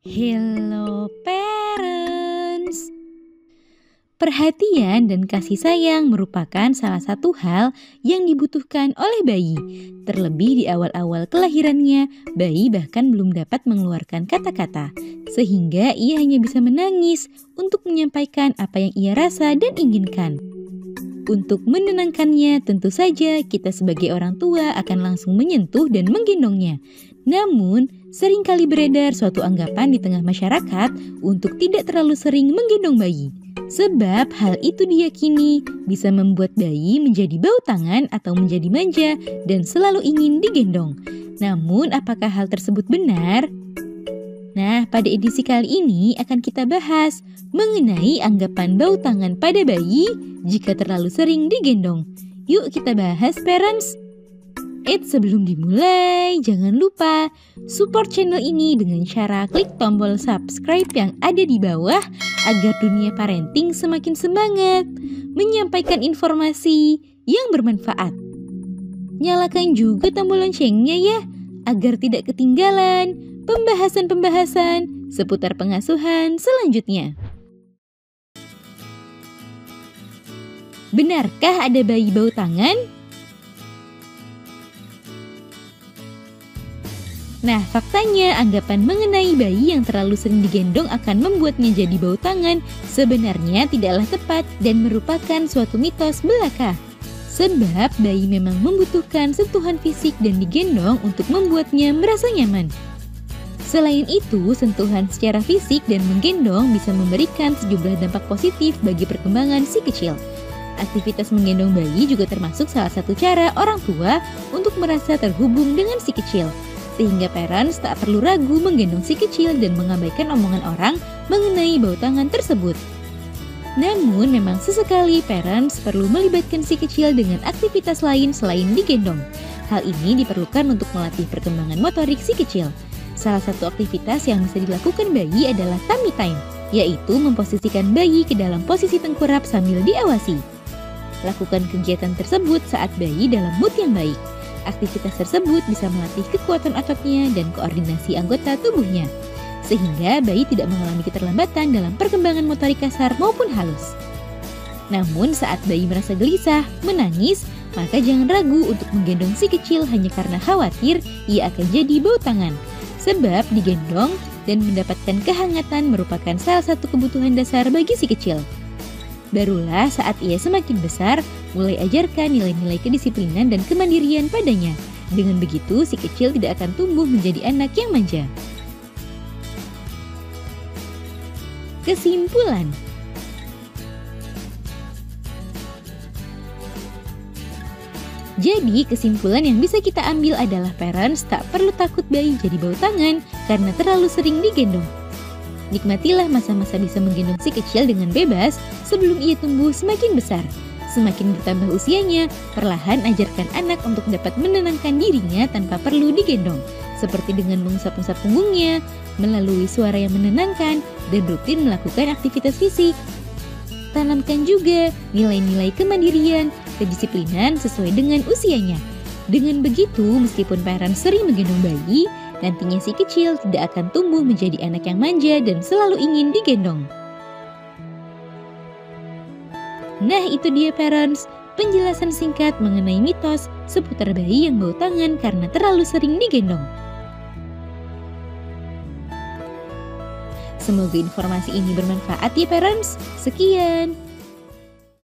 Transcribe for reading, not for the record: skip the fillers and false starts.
Hello parents. Perhatian dan kasih sayang merupakan salah satu hal yang dibutuhkan oleh bayi. Terlebih di awal-awal kelahirannya, bayi bahkan belum dapat mengeluarkan kata-kata, sehingga ia hanya bisa menangis untuk menyampaikan apa yang ia rasa dan inginkan. Untuk menenangkannya, tentu saja kita sebagai orang tua akan langsung menyentuh dan menggendongnya. Namun, seringkali beredar suatu anggapan di tengah masyarakat untuk tidak terlalu sering menggendong bayi. Sebab hal itu diyakini bisa membuat bayi menjadi bau tangan atau menjadi manja dan selalu ingin digendong. Namun, apakah hal tersebut benar? Nah, pada edisi kali ini akan kita bahas mengenai anggapan bau tangan pada bayi jika terlalu sering digendong. Yuk kita bahas, parents! Sebelum dimulai, jangan lupa support channel ini dengan cara klik tombol subscribe yang ada di bawah agar dunia parenting semakin semangat menyampaikan informasi yang bermanfaat. Nyalakan juga tombol loncengnya ya, agar tidak ketinggalan pembahasan-pembahasan seputar pengasuhan selanjutnya. Benarkah ada bayi bau tangan? Nah, faktanya anggapan mengenai bayi yang terlalu sering digendong akan membuatnya jadi bau tangan sebenarnya tidaklah tepat dan merupakan suatu mitos belaka. Sebab bayi memang membutuhkan sentuhan fisik dan digendong untuk membuatnya merasa nyaman. Selain itu, sentuhan secara fisik dan menggendong bisa memberikan sejumlah dampak positif bagi perkembangan si kecil. Aktivitas menggendong bayi juga termasuk salah satu cara orang tua untuk merasa terhubung dengan si kecil. Sehingga parents tak perlu ragu menggendong si kecil dan mengabaikan omongan orang mengenai bau tangan tersebut. Namun memang sesekali parents perlu melibatkan si kecil dengan aktivitas lain selain digendong. Hal ini diperlukan untuk melatih perkembangan motorik si kecil. Salah satu aktivitas yang bisa dilakukan bayi adalah tummy time, yaitu memposisikan bayi ke dalam posisi tengkurap sambil diawasi. Lakukan kegiatan tersebut saat bayi dalam mood yang baik. Aktivitas tersebut bisa melatih kekuatan ototnya dan koordinasi anggota tubuhnya, sehingga bayi tidak mengalami keterlambatan dalam perkembangan motorik kasar maupun halus. Namun saat bayi merasa gelisah, menangis, maka jangan ragu untuk menggendong si kecil hanya karena khawatir ia akan jadi bau tangan. Sebab digendong dan mendapatkan kehangatan merupakan salah satu kebutuhan dasar bagi si kecil. Barulah saat ia semakin besar, mulai ajarkan nilai-nilai kedisiplinan dan kemandirian padanya. Dengan begitu, si kecil tidak akan tumbuh menjadi anak yang manja. Kesimpulan. Jadi, kesimpulan yang bisa kita ambil adalah parents tak perlu takut bayi jadi bau tangan karena terlalu sering digendong. Nikmatilah masa-masa bisa menggendong si kecil dengan bebas sebelum ia tumbuh semakin besar. Semakin bertambah usianya, perlahan ajarkan anak untuk dapat menenangkan dirinya tanpa perlu digendong, seperti dengan mengusap-usap punggungnya, melalui suara yang menenangkan, dan rutin melakukan aktivitas fisik. Tanamkan juga nilai-nilai kemandirian, kedisiplinan sesuai dengan usianya. Dengan begitu, meskipun parents sering menggendong bayi, nantinya si kecil tidak akan tumbuh menjadi anak yang manja dan selalu ingin digendong. Nah, itu dia parents, penjelasan singkat mengenai mitos seputar bayi yang bau tangan karena terlalu sering digendong. Semoga informasi ini bermanfaat ya parents. Sekian.